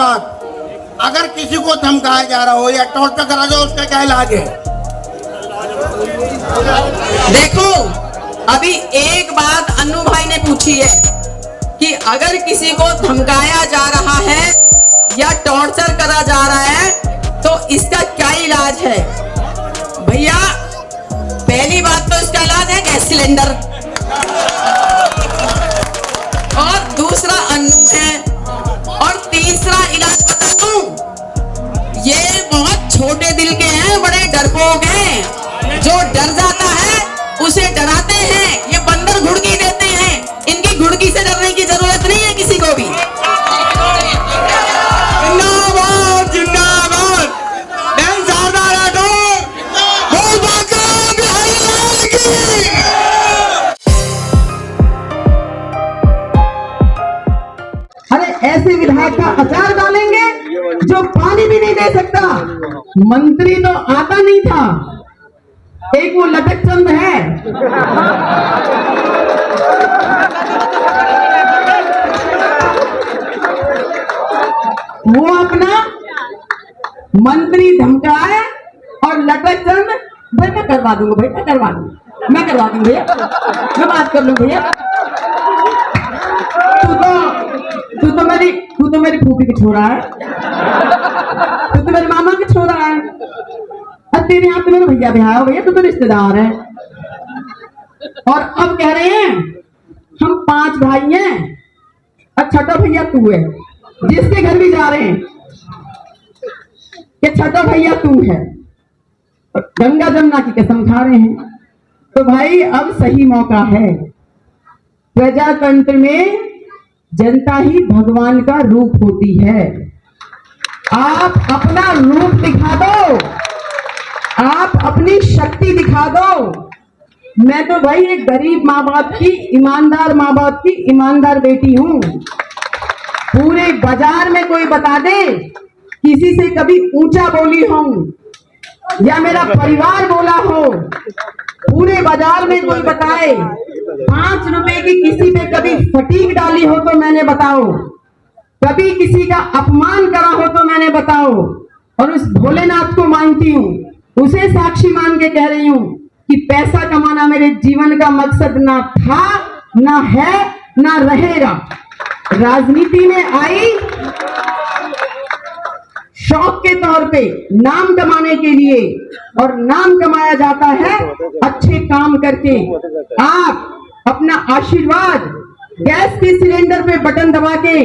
बात, अगर किसी को धमकाया जा रहा हो या टॉर्चर करा जाए उसका क्या इलाज है? देखो, अभी एक बात अन्नू भाई ने पूछी है कि अगर किसी को धमकाया जा रहा है या टॉर्चर करा जा रहा है तो इसका क्या इलाज है? भैया, पहली बात तो इसका इलाज है गैस सिलेंडर, और दूसरा अन्नू है, और तीसरा इलाज बता दूं, ये बहुत छोटे दिल के हैं, बड़े डरपोक हैं। जो डर जाता है उसे डराते हैं, ये बंदर घुड़की देते हैं, इनकी घुड़की से डरने की जरूरत नहीं है किसी को भी। जिंदाबाद जिंदाबाद, अरे ऐसे विधायक का अचार डालेंगे जो पानी भी नहीं दे सकता। मंत्री तो आता नहीं था, एक वो लटक चंद है, वो अपना मंत्री धमकाए और लटक चंद, भाई मैं करवा दूंगा, भाई मैं करवा दूंगा, मैं करवा दूंगा भैया, मैं बात कर लूं भैया। तू तो मेरी फूफी का छोरा है, तू तो मेरे मामा का छोरा है, और तेरे यहाँ तो मेरे भैया भी आया भैया, तू तो रिश्तेदार है। और अब कह रहे हैं हम 5 भाई हैं और छठा भैया तू है, जिसके घर भी जा रहे हैं कि छठा भैया तू है, गंगा जमुना की कसम खा रहे हैं। तो भाई अब सही मौका है, प्रजातंत्र में जनता ही भगवान का रूप होती है। आप अपना रूप दिखा दो, आप अपनी शक्ति दिखा दो। मैं तो भाई एक गरीब माँ बाप की, ईमानदार माँ बाप की ईमानदार बेटी हूँ। पूरे बाजार में कोई बता दे किसी से कभी ऊंचा बोली हूँ या मेरा परिवार बोला हो, पूरे बाजार में कोई बताए 5 रुपए की किसी पे कभी फटीक डाली हो तो मैंने बताओ, कभी किसी का अपमान करा हो तो मैंने बताओ। और उस भोलेनाथ को मानती हूँ, उसे साक्षी मान के कह रही हूँ कि पैसा कमाना मेरे जीवन का मकसद ना था, ना है, ना रहेगा। राजनीति में आई शौक के तौर पे, नाम कमाने के लिए, और नाम कमाया जाता है अच्छे काम करके। आप अपना आशीर्वाद गैस के सिलेंडर पे बटन दबा के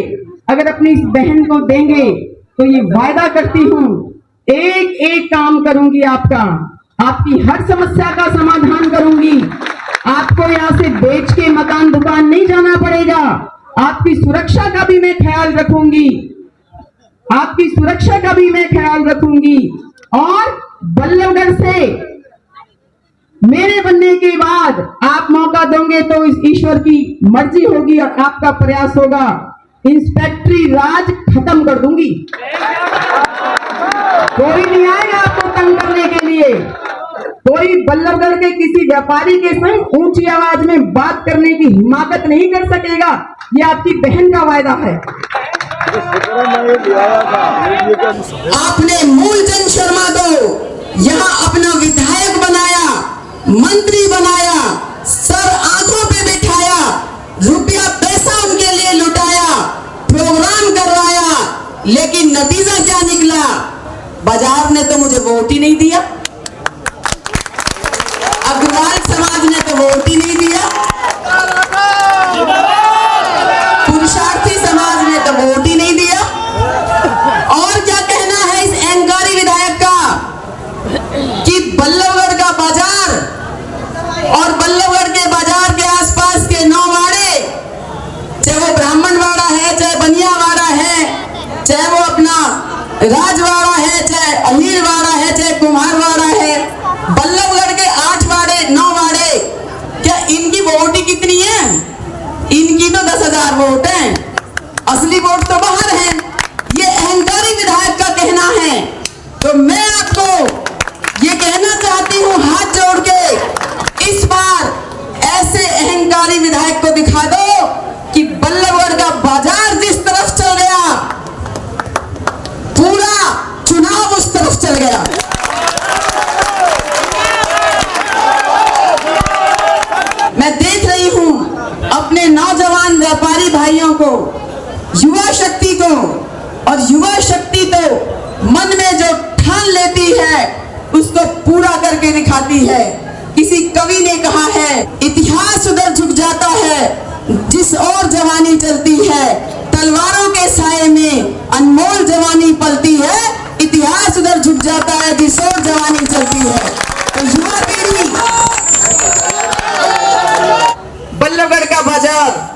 अगर अपनी इस बहन को देंगे तो ये वायदा करती हूँ एक एक काम करूंगी, आपकी हर समस्या का समाधान करूंगी। आपको यहाँ से बेच के मकान दुकान नहीं जाना पड़ेगा, आपकी सुरक्षा का भी मैं ख्याल रखूंगी, आपकी सुरक्षा का भी मैं ख्याल रखूंगी। और बल्लभगढ़ से मेरे बनने के बाद आप मौका दोगे तो इस ईश्वर की मर्जी होगी और आपका प्रयास होगा, इंस्पेक्टरी राज खत्म कर दूंगी। कोई नहीं आएगा आपको तंग करने के लिए, कोई बल्लभगढ़ के किसी व्यापारी के संग ऊंची आवाज में बात करने की हिम्मत नहीं कर सकेगा। ये आपकी बहन का वायदा है। आपने मूलचंद शर्मा को यहाँ अपना विधायक बनाया, मंत्री बनाया, सर आंखों पे बिठाया, रुपया पैसा उनके लिए लुटाया, प्रोग्राम करवाया, लेकिन नतीजा क्या निकला? बाजार ने तो मुझे वोट ही नहीं दिया, अग्रवाल समाज ने तो वोट ही नहीं दिया, पुरुषार्थी समाज ने तो वोट ही नहीं दिया। और क्या कहना है इस अहंकारी विधायक का कि बल्लभगढ़ का बाजार और बल्लभगढ़ के बाजार के आसपास के 9 वाड़े, चाहे वो ब्राह्मणवाड़ा है, चाहे बनियावाड़ा है, चाहे वो अपना राजवाड़ा है, चाहे अमीरवाड़ा है, चाहे कुम्हारवाड़ा है, बल्लभगढ़ के 8 वाड़े 9 वाड़े, क्या इनकी वोट ही कितनी है? इनकी तो 10,000 वोट हैं, असली वोट तो बाहर है। ये अहंकारी विधायक का कहना है। तो मैं आपको ये कहना चाहती हूँ हाथ जोड़ के, इस बार ऐसे अहंकारी विधायक को दिखा दो कि बल्लभगढ़ का बाजार जिस तरफ चल गया, भाइयों को, युवा शक्ति को, और युवा शक्ति तो मन में जो ठान लेती है उसको पूरा करके दिखाती है। किसी कवि ने कहा है, इतिहास उधर झुक जाता है जिस ओर जवानी चलती है, तलवारों के साए में अनमोल जवानी पलती है, इतिहास उधर झुक जाता है जिस ओर जवानी चलती है। तो युवा पीढ़ी, बल्लभगढ़ का बाजार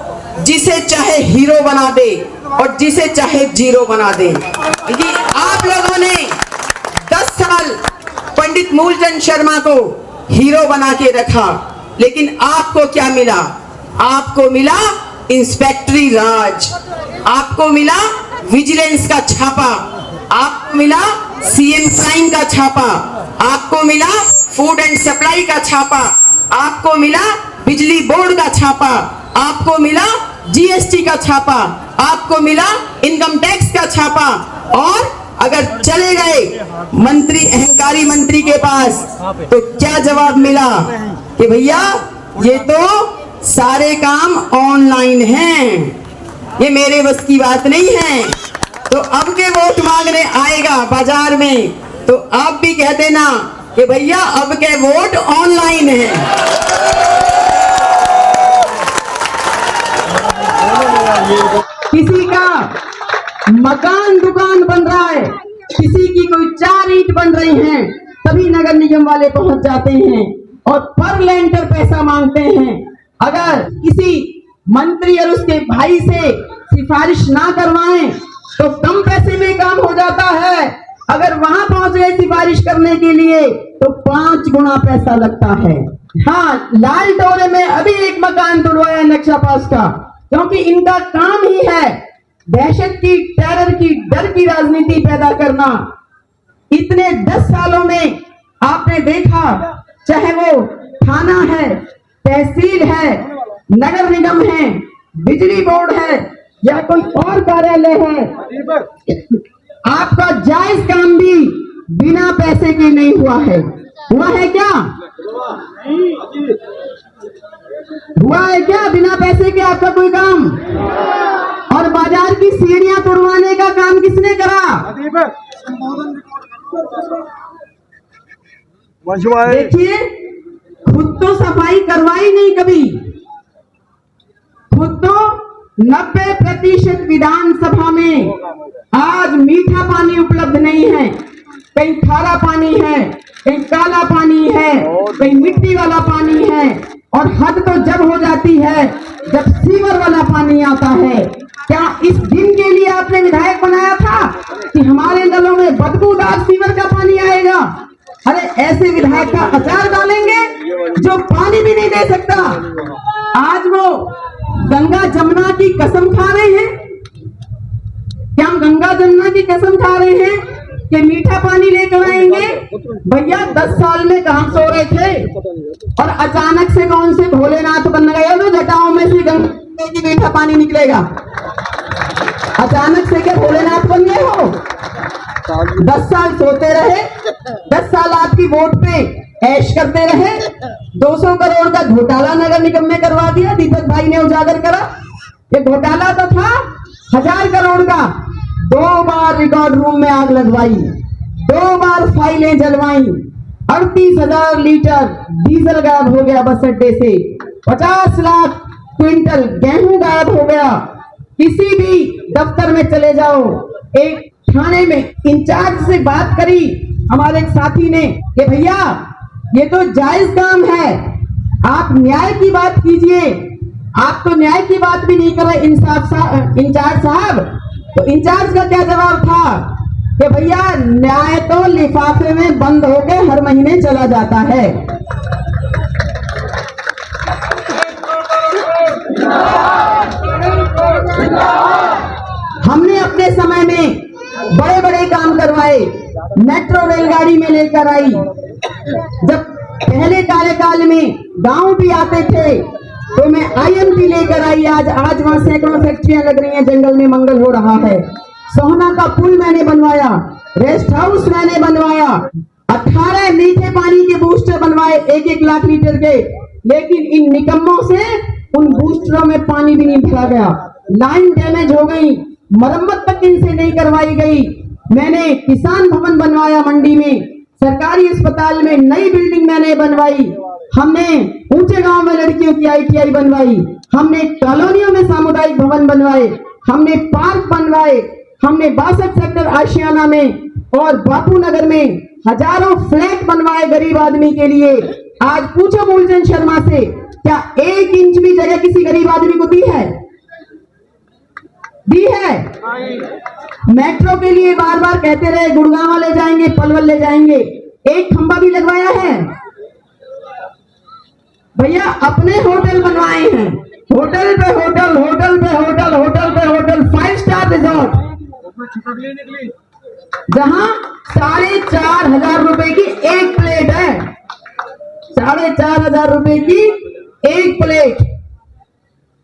जिसे चाहे हीरो बना दे और जिसे चाहे जीरो बना दे। ये आप लोगों ने 10 साल पंडित मूलचंद शर्मा को हीरो बना के रखा, लेकिन आपको क्या मिला? आपको मिला इंस्पेक्टरी राज, आपको मिला विजिलेंस का छापा, आपको मिला सीएम क्राइम का छापा, आपको मिला फूड एंड सप्लाई का छापा, आपको मिला बिजली बोर्ड का छापा, आपको मिला जीएसटी का छापा, आपको मिला इनकम टैक्स का छापा। और अगर चले गए मंत्री, अहंकारी मंत्री के पास, तो क्या जवाब मिला कि भैया ये तो सारे काम ऑनलाइन हैं, ये मेरे बस की बात नहीं है। तो अब के वोट मांगने आएगा बाजार में, तो आप भी कह देना कि भैया अब के वोट ऑनलाइन है। किसी का मकान दुकान बन रहा है, किसी की कोई 4 ईंट बन रही हैं, तभी नगर निगम वाले पहुंच जाते हैं और पर लेंटर पैसा मांगते हैं। अगर किसी मंत्री और उसके भाई से सिफारिश ना करवाएं तो कम पैसे में काम हो जाता है, अगर वहां पहुंच गए सिफारिश करने के लिए तो 5 गुना पैसा लगता है। हाँ, लाल डोरे में अभी एक मकान तुड़वाया नक्शा पास का, क्योंकि इनका काम ही है दहशत की, टेरर की, डर की राजनीति पैदा करना। इतने 10 सालों में आपने देखा, चाहे वो थाना है, तहसील है, नगर निगम है, बिजली बोर्ड है या कोई और कार्यालय है, आपका जायज काम भी बिना पैसे के नहीं हुआ है। हुआ है क्या? हुआ है क्या बिना पैसे के आपका कोई काम? और बाजार की सीढ़ियां तोड़वाने का काम किसने करा? देखिए, खुद तो सफाई करवाई नहीं कभी, खुद तो 90% विधानसभा में आज मीठा पानी उपलब्ध नहीं है, कहीं खारा पानी है, कहीं काला पानी है, कहीं मिट्टी वाला पानी है, और हद तो जब हो जाती है जब सीवर वाला पानी आता है। क्या इस दिन के लिए आपने विधायक बनाया था कि हमारे नलों में बदबूदार सीवर का पानी आएगा? अरे ऐसे विधायक का अचार डालेंगे जो पानी भी नहीं दे सकता। आज वो गंगा जमुना की कसम खा रहे हैं। क्या हम गंगा जमुना की कसम खा रहे हैं कि मीठा पानी लेकर आएंगे? भैया 10 साल में कहां सो रहे थे और अचानक से कौन से भोलेनाथ बन गए तो जटाओं में से गंगा की मीठा पानी निकलेगा? अचानक से क्या भोलेनाथ बन गए हो? 10 साल सोते रहे, 10 साल आपकी वोट पे ऐश करते रहे, 200 करोड़ का घोटाला नगर निगम में करवा दिया, दीपक भाई ने उजागर करा। ये घोटाला तो था 1000 करोड़ का। 2 बार रिकॉर्ड रूम में आग लगवाई, 2 बार फाइलें जलवाई, 38,000 लीटर डीजल गायब हो गया बस अड्डे से, 50 लाख क्विंटल गेहूं गायब हो गया। किसी भी दफ्तर में चले जाओ, एक थाने में इंचार्ज से बात करी हमारे एक साथी ने कि भैया ये तो जायज काम है, आप न्याय की बात कीजिए। आप तो न्याय की बात भी नहीं कर रहे इंचार्ज साहब। तो इंचार्ज का क्या जवाब था कि भैया न्याय तो लिफाफे में बंद होके हर महीने चला जाता है। हमने अपने समय में बड़े बड़े काम करवाए, मेट्रो रेलगाड़ी में लेकर आई। जब पहले कार्यकाल में गांव भी आते थे तो मैं आईएमपी लेकर आई। आज वहां सैकड़ों फैक्ट्रियां लग रही हैं, जंगल में मंगल हो रहा है। सोहना का पुल मैंने बनवाया, रेस्ट हाउस मैंने बनवाया, 18 मीठे पानी के बूस्टर बनवाए 1-1 लाख लीटर के। लेकिन इन निकम्मों से उन बूस्टरों में पानी भी नहीं भरा गया। लाइन डैमेज हो गई, मरम्मत तक इनसे नहीं करवाई गई। मैंने किसान भवन बनवाया मंडी में, सरकारी अस्पताल में नई बिल्डिंग मैंने बनवाई, हमने ऊंचे गांव में लड़कियों की ITI बनवाई, हमने कॉलोनियों में सामुदायिक भवन बनवाए, हमने पार्क बनवाए, हमने 62 सेक्टर आशियाना में और बापू नगर में हजारों फ्लैट बनवाए गरीब आदमी के लिए। आज पूछो मूलचंद शर्मा से, क्या 1 इंच भी जगह किसी गरीब आदमी को दी है? दी है? मेट्रो के लिए बार बार कहते रहे गुड़गांव ले जाएंगे, पलवल ले जाएंगे, एक खंबा भी लगवाया है? भैया अपने होटल बनवाए हैं, होटल पे होटल, होटल पे होटल, होटल पे होटल, 5 स्टार रिजॉर्ट, जहां 4,500 रुपए की एक प्लेट है, 4,500 रुपए की एक प्लेट।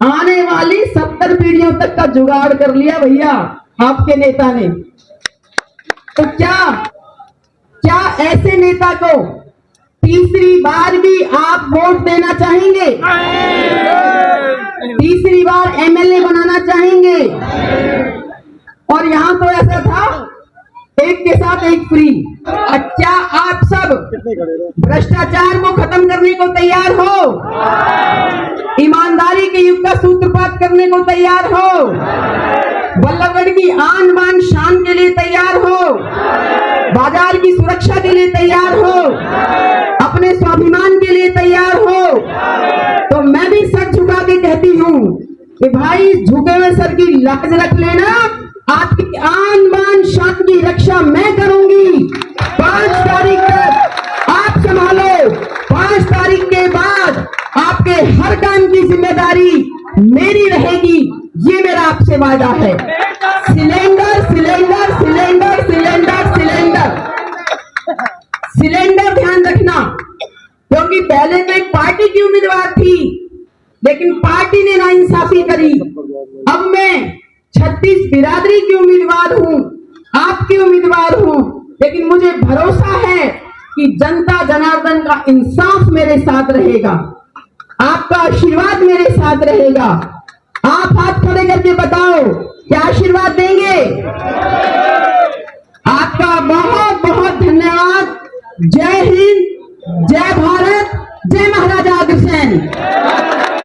आने वाली 70 पीढ़ियों तक का जुगाड़ कर लिया भैया आपके नेता ने। तो क्या ऐसे नेता को तीसरी बार भी आप वोट देना चाहेंगे? तीसरी बार MLA बनाना चाहेंगे? और यहां तो ऐसा था, एक के साथ एक फ्री। क्या आप सब भ्रष्टाचार को खत्म करने को तैयार हो? ईमानदारी के युग का सूत्रपात करने को तैयार हो? बल्लभगढ़ की आन बान शान के लिए तैयार हो? बाजार की सुरक्षा के लिए तैयार हो? अपने स्वाभिमान के लिए तैयार हो? तो मैं भी सर झुका के कहती हूँ कि भाई झुके हुए सर की लाज रख लेना, आपकी आन बान शान की रक्षा मैं करूंगी। 5 तारीख तक आप संभालो, 5 तारीख के बाद आपके हर काम की जिम्मेदारी मेरी रहेगी, ये मेरा आपसे वादा है। Cylinder cylinder cylinder cylinder cylinder cylinder ध्यान रखना, क्योंकि पहले तो एक पार्टी की उम्मीदवार थी, लेकिन पार्टी ने नाइंसाफी करी। अब मैं 36 बिरादरी की उम्मीदवार हूं, आपकी उम्मीदवार हूं, लेकिन मुझे भरोसा है कि जनता जनार्दन का इंसाफ मेरे साथ रहेगा, आपका आशीर्वाद मेरे साथ रहेगा। आप हाथ खड़े करके बताओ, क्या आशीर्वाद देंगे? आपका बहुत बहुत धन्यवाद। जय हिंद, जय भारत, जय महाराजा अग्रसेन।